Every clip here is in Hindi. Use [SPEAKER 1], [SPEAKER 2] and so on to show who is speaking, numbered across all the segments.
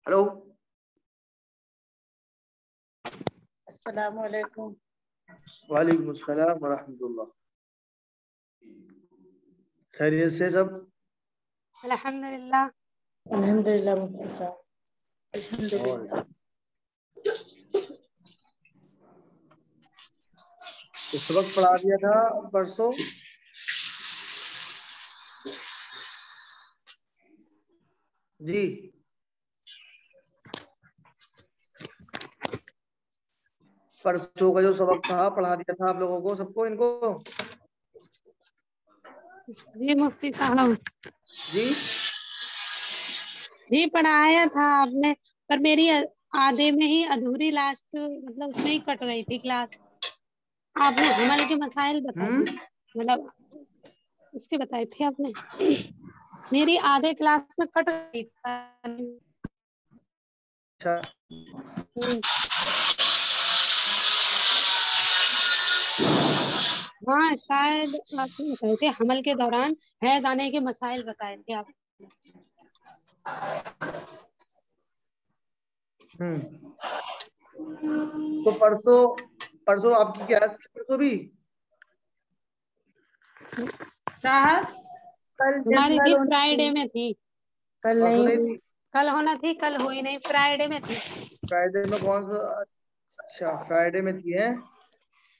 [SPEAKER 1] हेलो,
[SPEAKER 2] अस्सलाम वालेकुम।
[SPEAKER 1] वालेकुम अस्सलाम वरहमतुल्लाह। खैरियत से सब?
[SPEAKER 3] अल्हम्दुलिल्लाह।
[SPEAKER 2] अल्हम्दुलिल्लाह मुफ्ती साहब,
[SPEAKER 1] और
[SPEAKER 2] अल्हम्दुलिल्लाह।
[SPEAKER 1] तो सबक पढ़ा दिया था परसों। जी, परसों का जो सबक था पढ़ा दिया था आप लोगों को, सबको, इनको?
[SPEAKER 3] जी मुफ्ती साहब,
[SPEAKER 1] जी,
[SPEAKER 3] जी पढ़ाया था आपने, पर मेरी आधे में ही अधूरी लास्ट, मतलब उसमें ही कट गई थी क्लास। आपने हमल के मसाइल बताए थे, मतलब उसके बताए थे आपने। मेरी आधे क्लास में कट गई थी।
[SPEAKER 1] अच्छा।
[SPEAKER 3] हाँ शायद आपने बताए थे, हमल के दौरान हैज आने के मसाइल बताए थे आप।
[SPEAKER 1] तो परसों परसों आपकी क्लास थी? परसों भी
[SPEAKER 2] साहब कल
[SPEAKER 3] हमारी
[SPEAKER 2] जनरल
[SPEAKER 3] थी,
[SPEAKER 2] होनी
[SPEAKER 3] फ्राइडे
[SPEAKER 2] थी,
[SPEAKER 3] में थी।
[SPEAKER 2] कल
[SPEAKER 1] परसों
[SPEAKER 2] नहीं
[SPEAKER 1] नहीं
[SPEAKER 2] हुई।
[SPEAKER 1] थी?
[SPEAKER 3] कल होना थी, कल हुई नहीं, फ्राइडे में थी।
[SPEAKER 1] फ्राइडे में कौन सा? अच्छा, फ्राइडे में थी है।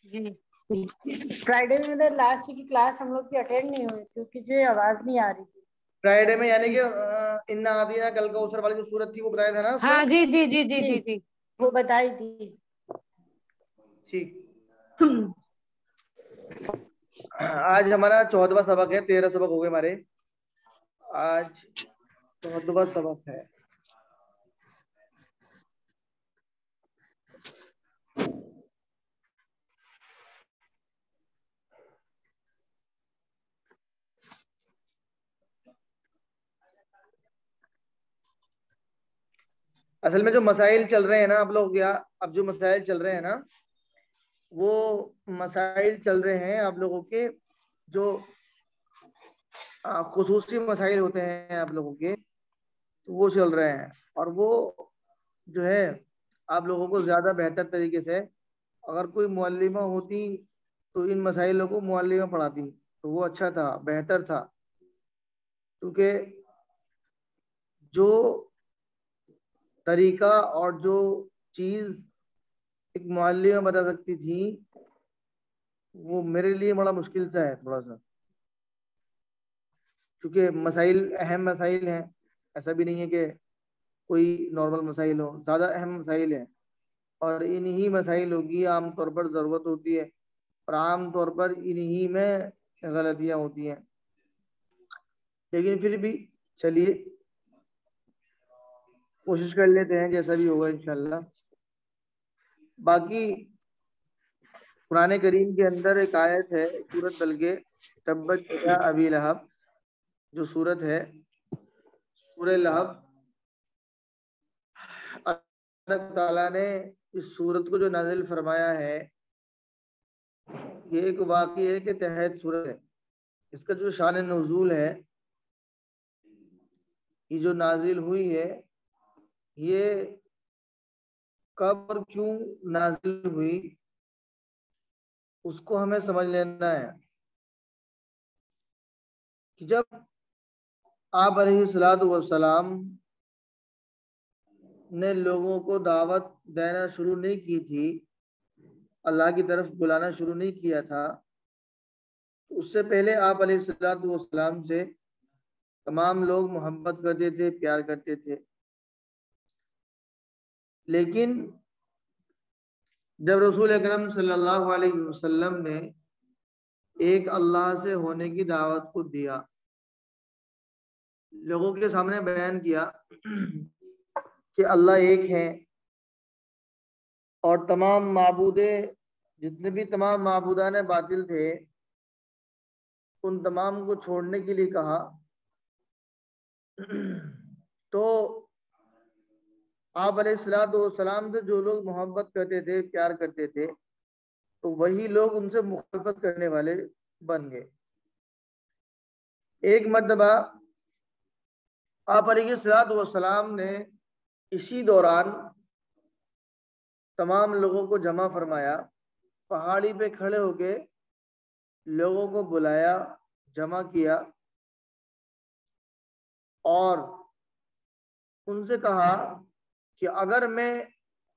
[SPEAKER 3] जी।
[SPEAKER 2] फ्राइडे में मतलब लास्ट की क्लास हम लोग की अटेंड नहीं हुई क्योंकि जो आवाज नहीं आ रही थी।
[SPEAKER 1] फ्राइडे में यानी कि इन्ना आदिया कल का उसर वाली जो सूरत थी वो बताया था ना उसमें?
[SPEAKER 3] हाँ जी जी जी जी जी जी।
[SPEAKER 2] वो बताई थी।
[SPEAKER 1] ठीक। आज हमारा 14वां सबक है, 13 सबक हो गए हमारे। आज 14वां सबक है। असल में जो मसाइल चल रहे हैं ना आप लोग, या अब जो मसाइल चल रहे हैं ना, वो मसाइल चल रहे हैं आप लोगों के, जो खुसूसी मसाइल होते हैं आप लोगों के, तो वो चल रहे हैं। और वो जो है आप लोगों को ज़्यादा बेहतर तरीके से, अगर कोई मुअल्लिमा होती तो इन मसाइलों को मुअल्लिमा पढ़ाती तो वो अच्छा था, बेहतर था। क्योंकि जो तरीका और जो चीज़ एक मुअल्लिमा बता सकती थी, वो मेरे लिए बड़ा मुश्किल सा है थोड़ा सा। क्योंकि मसाइल अहम मसाइल हैं, ऐसा भी नहीं है कि कोई नॉर्मल मसाइल हो, ज़्यादा अहम मसाइल हैं। और इन्हीं मसाइलों की आमतौर पर ज़रूरत होती है, और आमतौर पर इन्हीं में गलतियाँ होती हैं। लेकिन फिर भी चलिए कोशिश कर लेते हैं, जैसा भी होगा इंशाल्लाह। बाकी कुरान करीम के अंदर एक आयत है, सूरत बल्कि तब्बत यदा अबी लहब, जो सूरत है सूरह लहब। अल्लाह ताला ने इस सूरत को जो नाजिल फरमाया है, ये एक वाक़ई के तहत सूरत है। इसका जो शान नुज़ूल है, ये जो नाजिल हुई है, ये कब और क्यों नाजिल हुई, उसको हमें समझ लेना है। कि जब आप अलैहिस्सलातु वस्सलाम ने लोगों को दावत देना शुरू नहीं की थी, अल्लाह की तरफ बुलाना शुरू नहीं किया था, तो उससे पहले आप अलैहिस्सलातु वस्सलाम से तमाम लोग मोहब्बत करते थे, प्यार करते थे। लेकिन जब रसूल अकरम सल्लल्लाहु अलैहि वसल्लम ने एक अल्लाह से होने की दावत को दिया, लोगों के सामने बयान किया कि अल्लाह एक है, और तमाम माबूदे, जितने भी तमाम माबूदान बातिल थे, उन तमाम को छोड़ने के लिए कहा। तो आप अलैहिस्सलाम से जो लोग मोहब्बत करते थे, प्यार करते थे, तो वही लोग उनसे मुखालफत करने वाले बन गए। एक मर्तबा आप अलैहिस्सलाम ने इसी दौरान तमाम लोगों को जमा फरमाया, पहाड़ी पे खड़े होके लोगों को बुलाया, जमा किया और उनसे कहा कि अगर मैं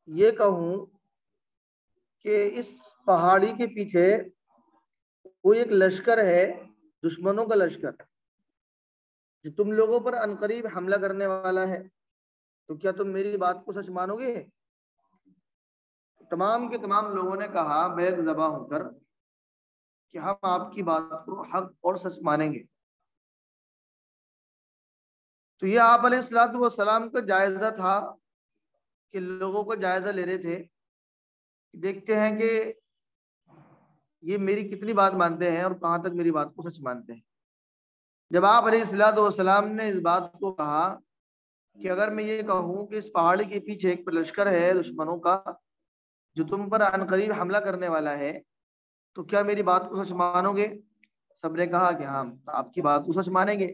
[SPEAKER 1] ये कहूं कि इस पहाड़ी के पीछे कोई एक लश्कर है, दुश्मनों का लश्कर, जो तुम लोगों पर अनकरीब हमला करने वाला है, तो क्या तुम मेरी बात को सच मानोगे? तमाम के तमाम लोगों ने कहा बैग ज़बा होकर कि हम आपकी बात को हक और सच मानेंगे। तो ये आप अलैहिस्सलाम का जायजा था कि लोगों को जायजा ले रहे थे, देखते हैं कि ये मेरी कितनी बात मानते हैं और कहाँ तक मेरी बात को सच मानते हैं। जब आप अलैहिस्सलाम ने इस बात को कहा कि अगर मैं ये कहूँ कि इस पहाड़ी के पीछे एक लश्कर है दुश्मनों का जो तुम पर अनकरीब हमला करने वाला है, तो क्या मेरी बात को सच मानोगे? सबने कहा कि हाँ, आपकी बात को सच मानेंगे।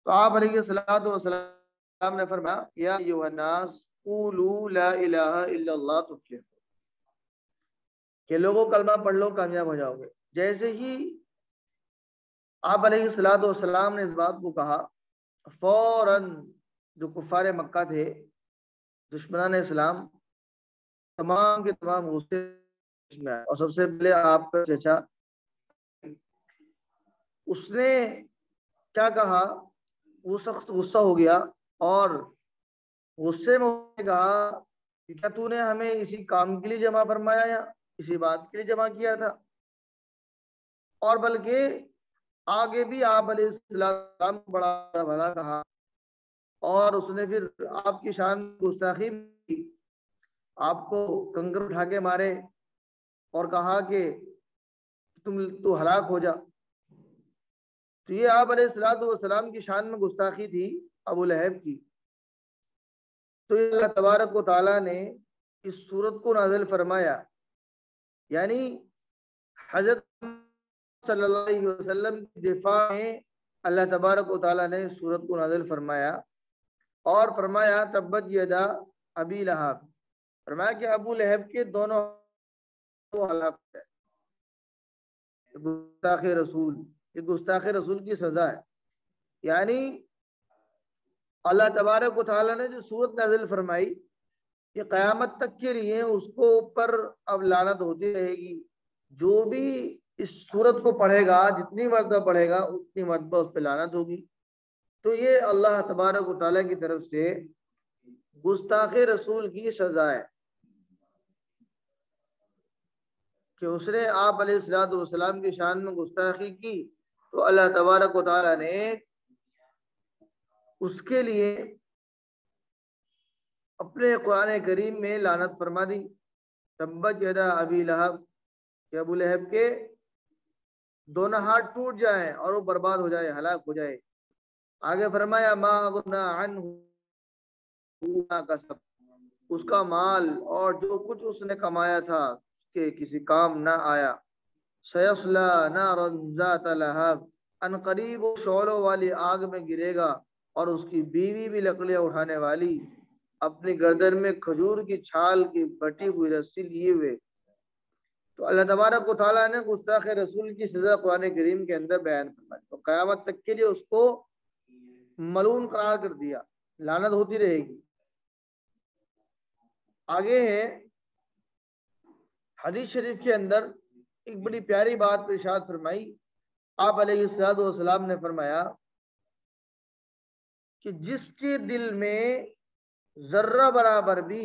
[SPEAKER 1] तो आप अलैहिस्सलाम ने फरमाया, या अय्युहन्नास क़ूलू ला इलाहा इल्लल्लाह तुफ्लिहू, कि लोगों कलमा पढ़ लो कामयाब हो जाओगे। जैसे ही आप अलैहिस्सलाम ने इस बात को कहा, फौरन जो कुफारे मक्का थे, दुश्मनान इस्लाम, तमाम के तमाम गुस्से में आए। और सबसे पहले आपका चचा, उसने क्या कहा, वो सख्त गुस्सा हो गया और गुस्से में उसने कहा कि क्या तूने हमें इसी काम के लिए जमा फरमाया या इसी बात के लिए जमा किया था? और बल्कि आगे भी आप अलैहिस्सलाम को बड़ा भला कहा और उसने फिर आपकी शान गुस्ताखी की, आपको कंकर उठा के मारे और कहा कि तू हलाक हो जा। तो ये आप अलैहिस्सलाम की शान में गुस्ताखी थी अबू लहब की। तो अल्लाह तबारक व तआला ने इस सूरत को नाज़िल फरमाया, यानी हजरत सल्लल्लाहु अलैहि वसल्लम की दिफा में अल्लाह तबारक व तआला ने सूरत को नाज़िल फरमाया और फरमाया तब्बत यदा अबी लहब, फरमाया कि अबू लहब के दोनों हलाक है। गुस्ताखे रसूल, ये गुस्ताखे रसूल की सजा है। यानी अल्लाह तबारक व तआला ने जो सूरत नाज़िल फरमाई, ये क़यामत तक के लिए उसको ऊपर अब लानत होती रहेगी। जो भी इस सूरत को पढ़ेगा, जितनी मरतबा पढ़ेगा उतनी मरतबा उस पर लानत होगी। तो ये अल्लाह तबारक व तआला की तरफ से गुस्ताखे रसूल की सजा है कि उसने आप अलैहिस्सलाम की शान में गुस्ताखी की, तो अल्लाह तबारक व तआला ने उसके लिए अपने कुरान करीम में लानत फरमा दी। तब्बत यदा अबी लहब, कि अबू लहब के दोनों हाथ टूट जाएं और वो बर्बाद हो जाए, हलाक हो जाए। आगे फरमाया मा अगना अन्हु मा कसब, उसका माल और जो कुछ उसने कमाया था उसके किसी काम ना आया। सयस्ला नारन ज़ात लहब, अनकरीब वो शौलों वाली आग में गिरेगा और उसकी बीवी भी लकड़ियां उठाने वाली, अपनी गर्दन में खजूर की छाल की बटी हुई रस्सी लिए हुए। तो अल्लाह तबारक व तआला ने गुस्ताखे रसूल की सजा कुरान करीम के अंदर बयान फरमाई, तो क़यामत तक के लिए उसको मलून करार कर दिया, लानत होती रहेगी। आगे है हदीस शरीफ के अंदर एक बड़ी प्यारी बात इरशाद फरमाई। आप अलैहिस्सलाम ने फरमाया कि जिसके दिल में जर्रा बराबर भी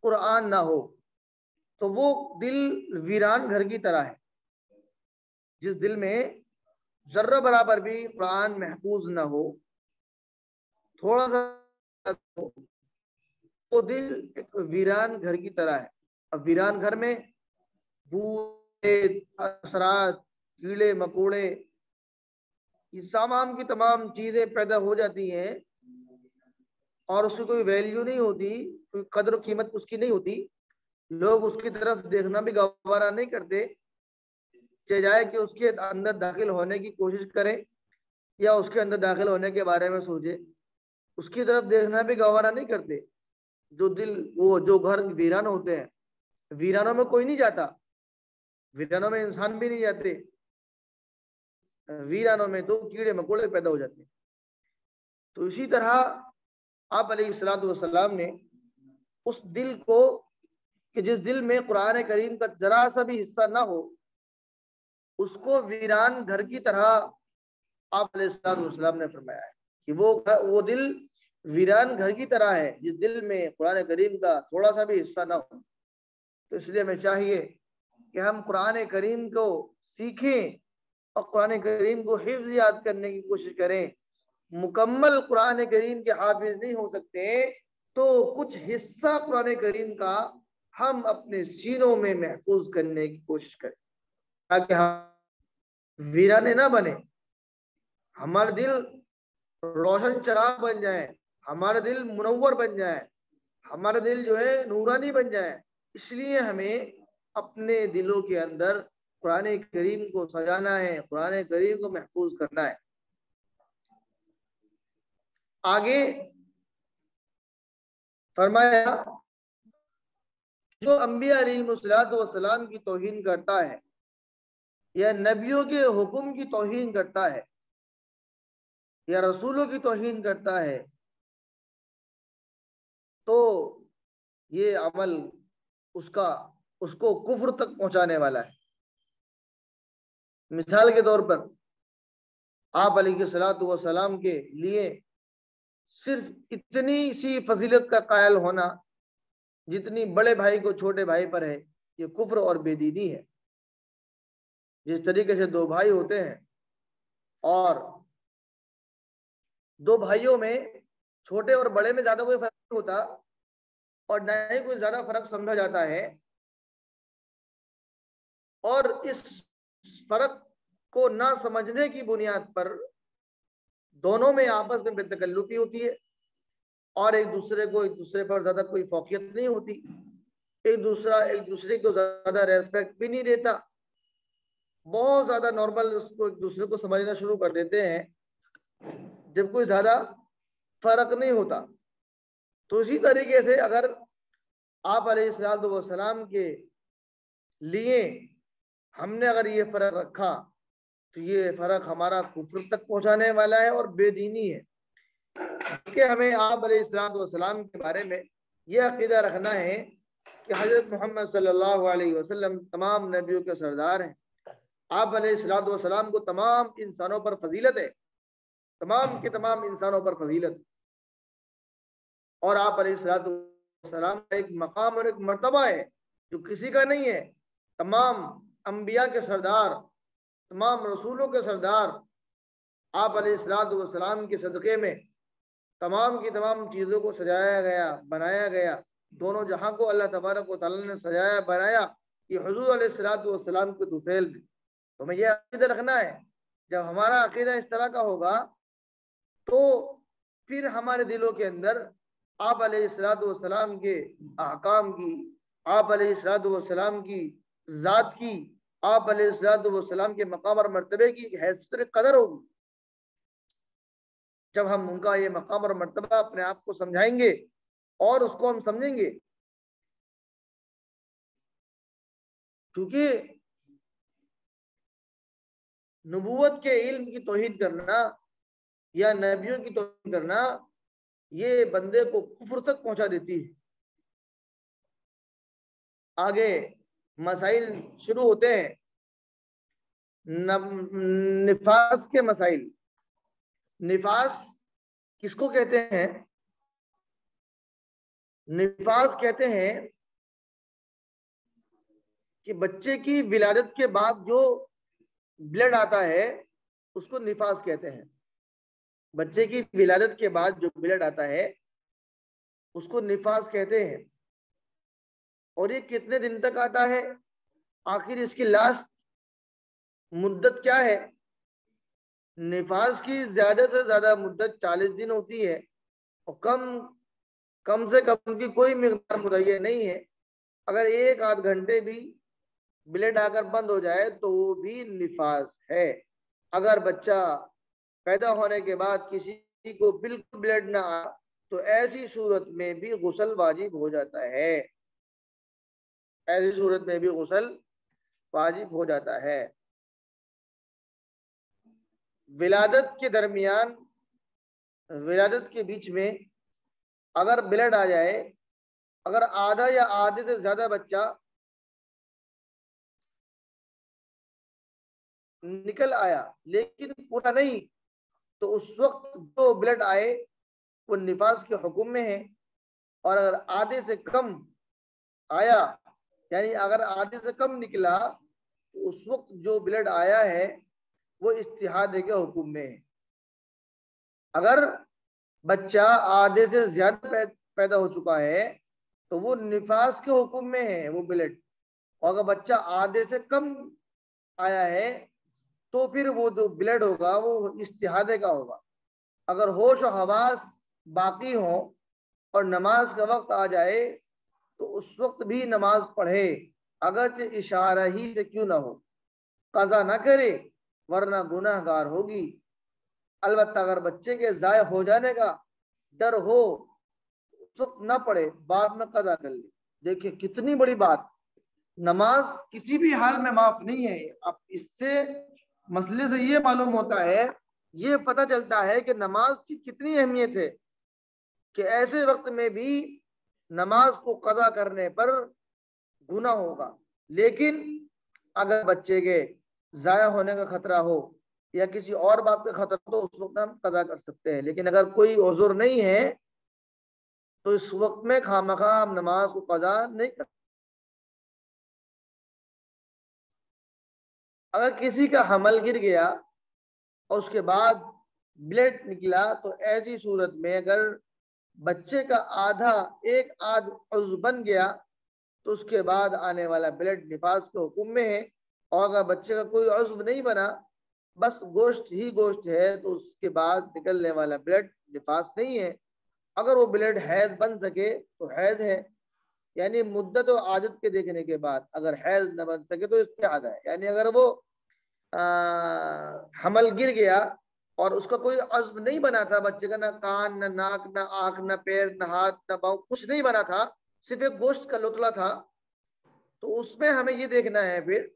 [SPEAKER 1] कुरान ना हो तो वो दिल वीरान घर की तरह है। जिस दिल में जर्रा बराबर भी कुरान महफूज ना हो, थोड़ा सा हो, तो दिल एक वीरान घर की तरह है। अब वीरान घर में बूढ़े, असरात, कीड़े मकोड़े, ये तमाम की तमाम चीजें पैदा हो जाती हैं और उसकी कोई वैल्यू नहीं होती, कोई कदर कीमत उसकी नहीं होती। लोग उसकी तरफ देखना भी गवारा नहीं करते, चाहे जाए कि उसके अंदर दाखिल होने की कोशिश करें या उसके अंदर दाखिल होने के बारे में सोचे। उसकी तरफ देखना भी गवारा नहीं करते। जो दिल, वो जो घर वीरान होते हैं, वीरानों में कोई नहीं जाता, वीरानों में इंसान भी नहीं जाते, वीरानों में तो कीड़े मकोड़े पैदा हो जाते हैं। तो इसी तरह आप अलैहिस्सलाम ने उस दिल को, कि जिस दिल में कुरान करीम का जरा सा भी हिस्सा ना हो, उसको वीरान घर की तरह आप अलैहिस्सलाम ने फरमाया है कि वो दिल वीरान घर की तरह है जिस दिल में कुरान करीम का थोड़ा सा भी हिस्सा ना हो। तो इसलिए हमें चाहिए कि हम कुरान करीम को सीखें और कुरान करीम को हिफ्ज याद करने की कोशिश करें। मुकम्मल कुरान करीम के हाफिज नहीं हो सकते तो कुछ हिस्सा कुरान करीम का हम अपने सीनों में महफूज करने की कोशिश करें, ताकि हम वीराने ना बने, हमारा दिल रोशन चराग बन जाए, हमारा दिल मुनव्वर बन जाए, हमारा दिल जो है नूरानी बन जाए। इसलिए हमें अपने दिलों के अंदर कुरान करीम को सजाना है, कुरान करीम को महफूज करना है। आगे फरमाया, जो अंबिया अलैहिस्सलाम की तौहीन करता है या नबियों के हुक्म की तौहीन करता है या रसूलों की तौहीन करता है, तो ये अमल उसको कुफ्र तक पहुंचाने वाला है। मिसाल के तौर पर आप अलैहिस्सलाम के लिए सिर्फ इतनी सी फजीलत का कायल होना जितनी बड़े भाई को छोटे भाई पर है, ये कुफ्र और बेदीनी है। जिस तरीके से दो भाई होते हैं और दो भाइयों में छोटे और बड़े में ज्यादा कोई फर्क नहीं होता और न ही कोई ज्यादा फर्क समझा जाता है, और इस फर्क को ना समझने की बुनियाद पर दोनों में आपस में बेतकल्लुफी होती है और एक दूसरे पर ज्यादा कोई फौकियत नहीं होती, एक दूसरे को ज्यादा रेस्पेक्ट भी नहीं देता, बहुत ज्यादा नॉर्मल उसको एक दूसरे को समझना शुरू कर देते हैं जब कोई ज्यादा फर्क नहीं होता। तो इसी तरीके से अगर आप अलैहिस्सलाम के लिए हमने अगर ये फर्क रखा तो ये फर्क हमारा कुफ्र तक पहुंचाने वाला है और बेदीनी है। कि हमें आप अलैहिस्सलाम के बारे में यह अकीदा रखना है कि हजरत मोहम्मद सल्लल्लाहु अलैहि वसल्लम तमाम नबियों के सरदार हैं। आप अलैहिस्सलाम को तमाम इंसानों पर फजीलत है, तमाम के तमाम इंसानों पर फजीलत, और आप अलैहिस्सलाम का एक मकाम और एक मर्तबा है जो किसी का नहीं है। तमाम अंबिया के सरदार, तमाम रसूलों के सरदार आप अलैहिस्सलाम के सदक़े में तमाम की तमाम चीज़ों को सजाया गया, बनाया गया। दोनों जहां को अल्लाह तबारक व तआला ने सजाया बनाया कि हुजूर अलैहिस्सलाम के तुफैल में। तो हमें यह अक़ीदा रखना है। जब हमारा अक़ीदा इस तरह का होगा तो फिर हमारे दिलों के अंदर आप अलैहिस्सलाम के अहकाम की, आप अलैहिस्सलाम की ज़ात की, आप अलैहिस्सलाम के मकाम और मर्तबे की हैसियत कदर होगी। जब हम उनका ये मकाम और मर्तबा अपने आप को समझाएंगे और उसको हम समझेंगे, क्योंकि नबूवत के इल्म की तौहीद करना या नबियों की तौहीद करना ये बंदे को कुफ्र तक पहुंचा देती है। आगे मसाइल शुरू होते हैं, निफास के मसाइल। निफास किसको कहते हैं? निफास कहते हैं कि बच्चे की विलादत के बाद जो ब्लड आता है उसको निफास कहते हैं। बच्चे की विलादत के बाद जो ब्लड आता है उसको निफास कहते हैं। और ये कितने दिन तक आता है? आखिर इसकी लास्ट मुद्दत क्या है? निफास की ज्यादा से ज्यादा मुद्दत 40 दिन होती है और कम से कम की कोई मिकदार मुतय्यन नहीं है। अगर 1 आध घंटे भी ब्लड आकर बंद हो जाए तो वो भी निफास है। अगर बच्चा पैदा होने के बाद किसी को बिल्कुल ब्लड ना आ तो ऐसी सूरत में भी गुस्ल वाजिब हो जाता है, ऐसी सूरत में भी गुस्ल वाजिब हो जाता है। विलादत के दरमियान, विलादत के बीच में अगर ब्लड आ जाए, अगर आधा या आधे से ज्यादा बच्चा निकल आया लेकिन पूरा नहीं, तो उस वक्त जो ब्लड आए वो निफास के हुक्म में है। और अगर आधे से कम आया, यानी अगर आधे से कम निकला, तो उस वक्त जो ब्लड आया है वो इस्तिहादे के हुक्म में है। अगर बच्चा आधे से ज्यादा पैदा हो चुका है तो वो निफास के हुक्म में है वो ब्लड। और अगर बच्चा आधे से कम आया है तो फिर वो जो ब्लड होगा वो इस्तिहादे का होगा। अगर होश और हवास बाकी हो और नमाज का वक्त आ जाए तो उस वक्त भी नमाज पढ़े, अगरचे इशारा ही से क्यों ना हो, कज़ा ना करे वरना गुनाहगार होगी। अलबत्ता अगर बच्चे के ज़ाय हो जाने का डर हो उस वक्त ना पढ़े, बाद में कज़ा कर ले। देखिए कितनी बड़ी बात, नमाज किसी भी हाल में माफ नहीं है। अब इससे मसले से ये मालूम होता है, ये पता चलता है कि नमाज की कितनी अहमियत है, कि ऐसे वक्त में भी नमाज को कज़ा करने पर गुनाह होगा। लेकिन अगर बच्चे के ज़ाया होने का खतरा हो या किसी और बात का खतरा हो तो उस वक्त हम कज़ा कर सकते हैं। लेकिन अगर कोई उज़ुर नहीं है तो इस वक्त में खामखा हम नमाज को कज़ा नहीं कर। अगर किसी का हमल गिर गया और उसके बाद ब्लड निकला तो ऐसी सूरत में अगर बच्चे का आधा एक आध उज़्व बन गया तो उसके बाद आने वाला ब्लड निफास के हुक्म में है। और अगर बच्चे का कोई उज़्व नहीं बना, बस गोश्त ही गोश्त है, तो उसके बाद निकलने वाला ब्लड निफास नहीं है। अगर वो ब्लड हैज बन सके तो हैज है, यानी मुद्दत और आदत के देखने के बाद। अगर हैज न बन सके तो इस्तिहादा है, यानी अगर वो हमल गिर गया और उसका कोई अज़्व नहीं बना था, बच्चे का ना कान ना नाक ना आंख ना पैर ना हाथ ना पाँव कुछ नहीं बना था, सिर्फ एक गोश्त का लुतला था, तो उसमें हमें ये देखना है फिर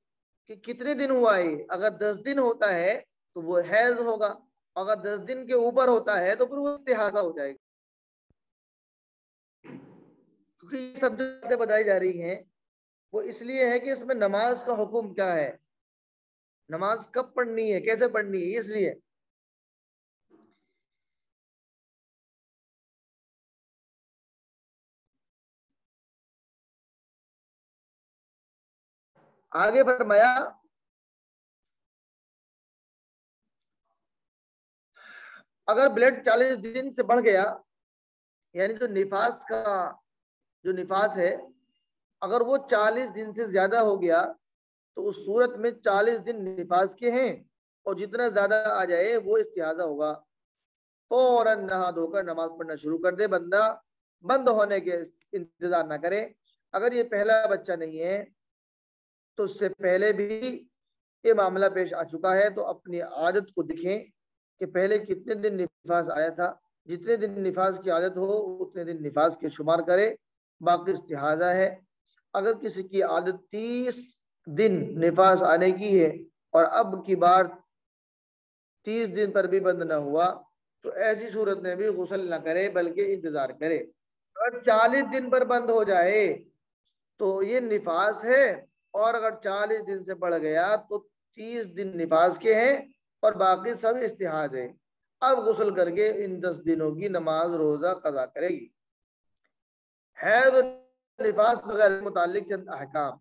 [SPEAKER 1] कि कितने दिन हुआ है। अगर 10 दिन होता है तो वो हैज होगा, अगर 10 दिन के ऊपर होता है तो फिर वो इस्तिहादा हो जाएगा। क्योंकि ये सब जो बातें बताई जा रही हैं वो इसलिए है कि इसमें नमाज का हुक्म क्या है, नमाज कब पढ़नी है, कैसे पढ़नी है, इसलिए। आगे फरमाया, अगर ब्लड 40 दिन से बढ़ गया, यानी जो निफास का जो निफास है अगर वो 40 दिन से ज्यादा हो गया तो उस सूरत में 40 दिन निफास के हैं और जितना ज्यादा आ जाए वो इस्तिहाजा होगा। फौरन नहा धोकर नमाज पढ़ना शुरू कर दे, बंदा बंद होने के इंतजार ना करे। अगर ये पहला बच्चा नहीं है तो उससे पहले भी ये मामला पेश आ चुका है, तो अपनी आदत को देखें कि पहले कितने दिन निफास आया था। जितने दिन निफास की आदत हो उतने दिन निफास के शुमार करे, बाकी इस्तिहाजा है। अगर किसी की आदत 30 दिन निफास आने की है और अब की बार 30 दिन पर भी बंद ना हुआ तो ऐसी सूरत में भी गुस्ल ना करे बल्कि इंतजार करे। अगर 40 दिन पर बंद हो जाए तो ये निफास है, और अगर 40 दिन से बढ़ गया तो 30 दिन निफास के हैं और बाकी सब इस्तिहाज है। अब गुस्ल करके इन 10 दिनों की नमाज रोजा कज़ा करेगी। हैज और निफास वगैरह मुतालिक चंद अहकाम।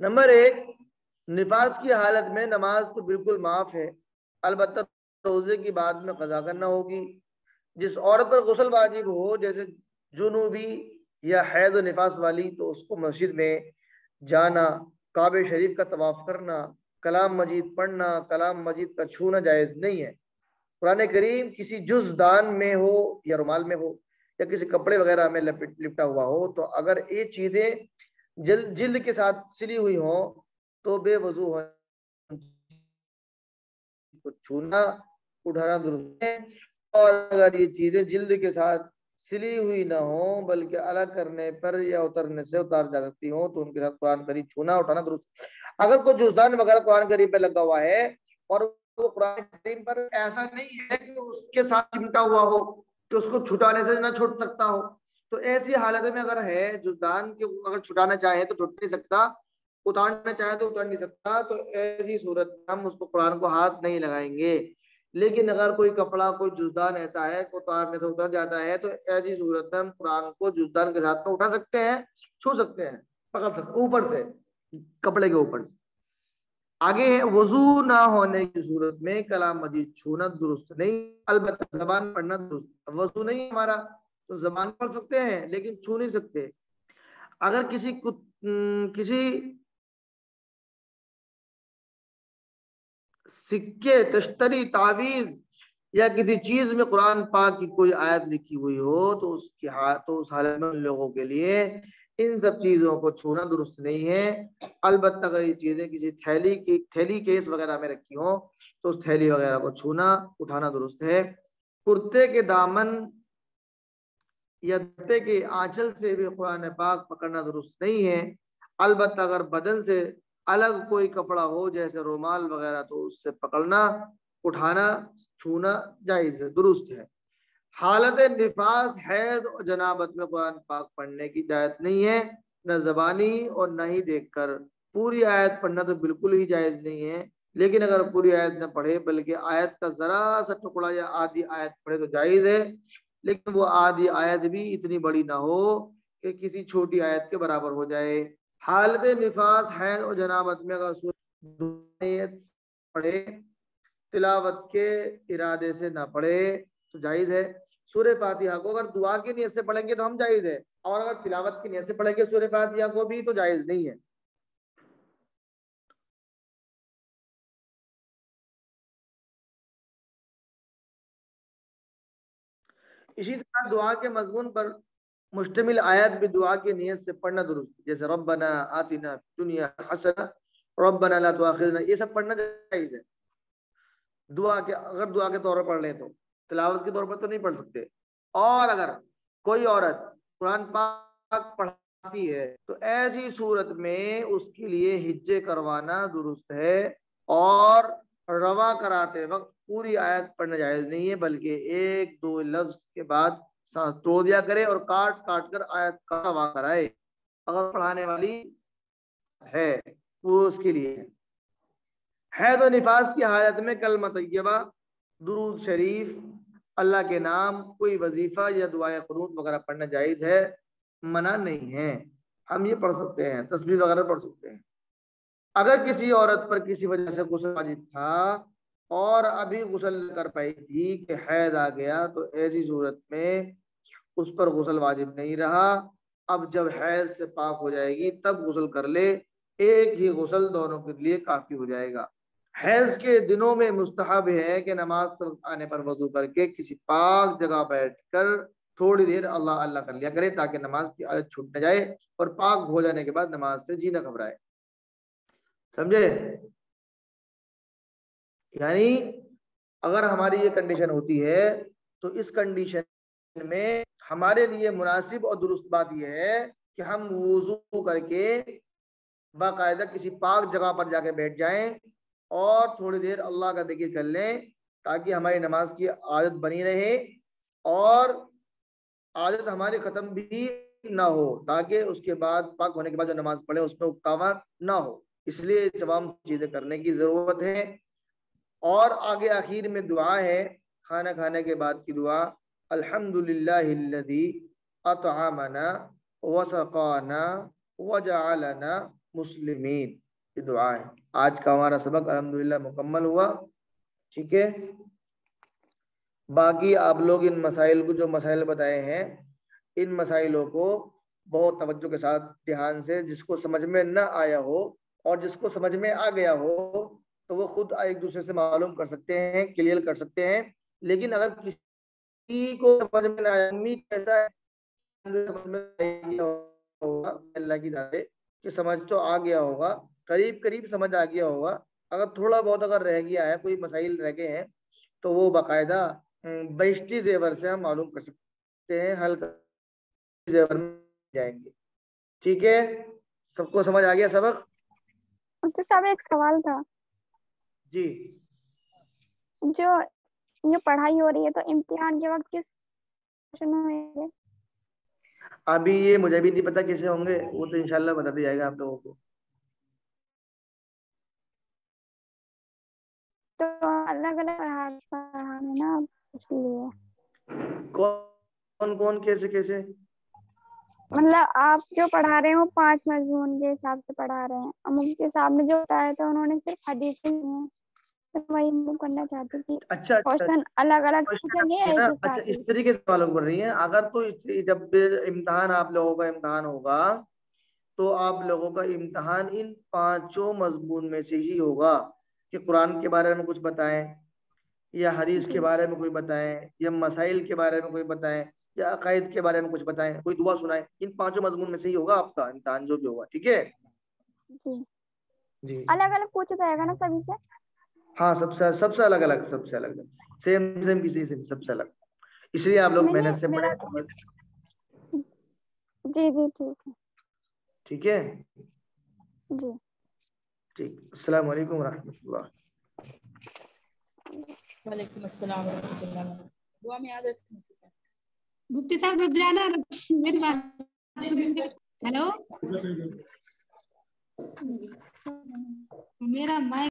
[SPEAKER 1] नंबर 1, निफास की हालत में नमाज तो बिल्कुल माफ है, अलबत्ता रोजे की बाद में कज़ा करना होगी। जिस औरत पर गुस्ल वाजिब हो जैसे जुनूबी या हैद और निफास वाली, तो उसको मस्जिद में जाना, काबे शरीफ का तवाफ करना, कलाम मजीद पढ़ना, कलाम मजीद का छूना जायज़ नहीं है। कुरान करीम किसी जुज़दान में हो या रुमाल में हो या किसी कपड़े वगैरह में लिपटा हुआ हो, तो अगर ये चीज़ें जिल्द के साथ सिली हुई हो तो बेवजू हो छूना उठाना दुरुस्त है। और अगर ये चीजें जिल्द के साथ सिली हुई ना हो बल्कि अलग करने पर या उतरने से उतार जा सकती हो तो उनके साथ कुरान करीम छूना उठाना दुरुस्त। अगर कोई जुजदान वगैरह कुरान करीम पे लगा हुआ है और वो कुरान करीम पर ऐसा नहीं है कि उसके साथ चिमटा हुआ हो कि उसको छुटाने से ना छूट सकता हो, तो ऐसी हालत में अगर है जुजदान के अगर छुटाना चाहे तो छुट नहीं सकता, उतारना चाहे तो उतार नहीं सकता, तो ऐसी सूरत में हम उसको कुरान को हाथ नहीं लगाएंगे। लेकिन अगर कोई कपड़ा कोई जुजदान ऐसा है तो उतारने से उतर जाता है तो ऐसी सूरत में हम कुरान को जुजदान के साथ में उठा सकते हैं, छू सकते हैं, पकड़ सकते ऊपर से, कपड़े के ऊपर से। आगे है वजू ना होने की सूरत में कलाम मजीद छूना दुरुस्त नहीं, अलबत्ता जबान पढ़ना दुरुस्त। वजू नहीं हमारा तो जबान पढ़ सकते हैं लेकिन छू नहीं सकते। अगर किसी सिक्के तश्तरी तावीज या किसी चीज में कुरान पाक की कोई आयत लिखी हुई हो तो उस हालत में उन लोगों के लिए इन सब चीजों को छूना दुरुस्त नहीं है। अलबत्ता अगर ये चीजें किसी थैली केस वगैरह में रखी हो तो उस थैली वगैरह को छूना उठाना दुरुस्त है। कुर्ते के दामन या दुपट्टे के आंचल से भी कुरान पाक पकड़ना दुरुस्त नहीं है। अलबत्ता अगर बदन से अलग कोई कपड़ा हो जैसे रुमाल वगैरह तो उससे पकड़ना उठाना छूना जायज है, दुरुस्त है। हालत निफास हैज और जनाबत में कुरान पाक पढ़ने की इजाजत नहीं है, न जबानी और न ही देखकर। पूरी आयत पढ़ना तो बिल्कुल ही जायज नहीं है, लेकिन अगर पूरी आयत न पढ़े बल्कि आयत का जरा सा टुकड़ा या आधी आयत पढ़े तो जायज है, लेकिन वो आधी आयत भी इतनी बड़ी ना हो कि किसी छोटी आयत के बराबर हो जाए। हालत निफास हैज और जनाबत में अगर पढ़े तिलावत के इरादे से ना पढ़े तो जायज है। सूर्य फातिहा को अगर दुआ की नियत से पढ़ेंगे तो हम जायज है, और अगर तिलावत की नियत से पढ़ेंगे सूर्य फातिहा को भी तो जायज नहीं है। इसी तरह दुआ के मजमून पर मुश्तमिल आयत भी दुआ की नियत से पढ़ना दुरुस्त, जैसे रब्बना आतिना दुनिया हसना रब्बना ला तुआखिजना, ये सब पढ़ना जायज है दुआ के, अगर दुआ के तौर पर पढ़ लें तो। तिलावत के तौर पर तो नहीं पढ़ सकते। और अगर कोई औरत कुरान पाक पढ़ाती है तो ऐसी सूरत में उसके लिए हिज्जे करवाना दुरुस्त है, और रवा कराते वक्त पूरी आयत पढ़ना जायज नहीं है, बल्कि एक दो लफ्ज के बाद सांस तोड़ दिया करे और काट काट कर आयत का रवा कराए। अगर पढ़ाने वाली है वो उसके लिए है। तो निफास की हालत में कलमा तैयबा, दुरूद शरीफ, अल्लाह के नाम, कोई वजीफा या दुआए क़ुनूत वगैरह पढ़ना जायज है, मना नहीं है। हम ये पढ़ सकते हैं, तस्बीह वगैरह पढ़ सकते हैं। अगर किसी औरत पर किसी वजह से गुस्ल वाजिब था और अभी गुस्ल कर पाई थी कि हैज आ गया तो ऐसी सूरत में उस पर गुस्ल वाजिब नहीं रहा। अब जब हैज से पाक हो जाएगी तब गुस्ल कर ले, एक ही गुस्ल दोनों के लिए काफी हो जाएगा। हैज के दिनों में मुस्तहब है कि नमाज आने पर वजू करके किसी पाक जगह बैठकर थोड़ी देर अल्लाह अल्लाह कर लिया करे ताकि नमाज की आदत छूट न जाए और पाक हो जाने के बाद नमाज से जी न घबराए। समझे? यानी अगर हमारी ये कंडीशन होती है तो इस कंडीशन में हमारे लिए मुनासिब और दुरुस्त बात यह है कि हम वुजू करके बाकायदा किसी पाक जगह पर जाके बैठ जाएं और थोड़ी देर अल्लाह का जिक्र कर लें ताकि हमारी नमाज की आदत बनी रहे और आदत हमारी ख़त्म भी ना हो, ताकि उसके बाद पाक होने के बाद जो नमाज पढ़े उसमें उकतावा ना हो। इसलिए तमाम चीज़ें करने की ज़रूरत है। और आगे आखिर में दुआ है, खाना खाने के बाद की दुआ, अल्हम्दुलिल्लाहिल्लज़ी अतअमना व सक़ाना व जअलना मुस्लिमीन, ये दुआ है। आज का हमारा सबक अल्हम्दुलिल्लाह मुकम्मल हुआ। ठीक है, बाकी आप लोग इन मसाइल को, जो मसाइल बताए हैं, इन मसाइलों को बहुत तवज्जो के साथ ध्यान से, जिसको समझ में न आया हो और जिसको समझ में आ गया हो तो वो खुद एक दूसरे से मालूम कर सकते हैं, क्लियर कर सकते हैं। लेकिन अगर किसी को समझ में ना आया, उम्मीद कैसा है समझ में होगा, अल्लाह की जाते कि समझ तो आ गया होगा, करीब करीब समझ आ गया होगा। अगर थोड़ा बहुत अगर रह गया है, कोई मसाइल रह गए हैं तो वो बाकायदा बेइज्जती जेवर से हम मालूम कर सकते हैं, हल्का जेवर में जाएंगे। ठीक है, सबको समझ आ गया सबक?
[SPEAKER 4] तो सब एक सवाल था,
[SPEAKER 1] जी।
[SPEAKER 4] जो ये पढ़ाई हो रही है तो इम्तिहान के वक्त किस क्वेश्चन होंगे?
[SPEAKER 1] अभी ये मुझे भी नहीं पता कैसे होंगे, वो तो इंशाल्लाह बता दिया जाएगा आप लोगों को।
[SPEAKER 4] तो अलग अलग पढ़ाना ना, इसलिए
[SPEAKER 1] कौन कौन कैसे कैसे?
[SPEAKER 4] मतलब आप जो पढ़ा रहे हो 5 मजमून के हिसाब से पढ़ा रहे हैं, अब उनके सामने जो बताया था उन्होंने सिर्फ हदीस ही है, तो वही मैं करना चाहती थी।
[SPEAKER 1] अच्छा अच्छा,
[SPEAKER 4] क्वेश्चन अलग अलग
[SPEAKER 1] क्वेश्चन
[SPEAKER 4] पूछेंगे
[SPEAKER 1] है ना।
[SPEAKER 4] एक ही
[SPEAKER 1] अच्छा,
[SPEAKER 4] साथ
[SPEAKER 1] इस
[SPEAKER 4] ही?
[SPEAKER 1] तरीके से मालूम कर रही हैं। अगर तो जब इम्तहान आप लोगों का इम्तहान होगा, तो आप लोगों का इम्तहान इन 5 मजमून में से ही होगा, कि कुरान के बारे में कुछ बताएं, या हदीस के
[SPEAKER 4] जी
[SPEAKER 1] बारे में कोई बताएं, या मसाइल के बारे में कोई बताएं, या अकायद के बारे में कुछ बताएं, कोई दुआ सुनाए। इन 5 मजमून में से ही होगा आपका इम्तहान जो भी होगा। ठीक है
[SPEAKER 4] जी,
[SPEAKER 1] जी।
[SPEAKER 4] अलग अलग पूछा जाएगा ना सभी से?
[SPEAKER 1] हाँ, सबसे सबसे अलग अलग, सबसे अलग अलग, सेम सेम किसी से नहीं, सबसे अलग। इसलिए आप लोग
[SPEAKER 4] नहीं
[SPEAKER 1] मेहनत
[SPEAKER 4] नहीं,
[SPEAKER 1] से
[SPEAKER 4] मेरा
[SPEAKER 1] पढ़े।
[SPEAKER 4] जी जी ठीक है।
[SPEAKER 1] ठीक है,
[SPEAKER 4] जी
[SPEAKER 1] ठीक। अस्सलाम वालेकुम रहमतुल्लाह।
[SPEAKER 5] वालेकुम अस्सलाम वरहमतुल्लाह। दुआ में याद रखना।
[SPEAKER 3] मुफ्ती साहब रुक जाना, मेरी बात। हेलो, मेरा माइक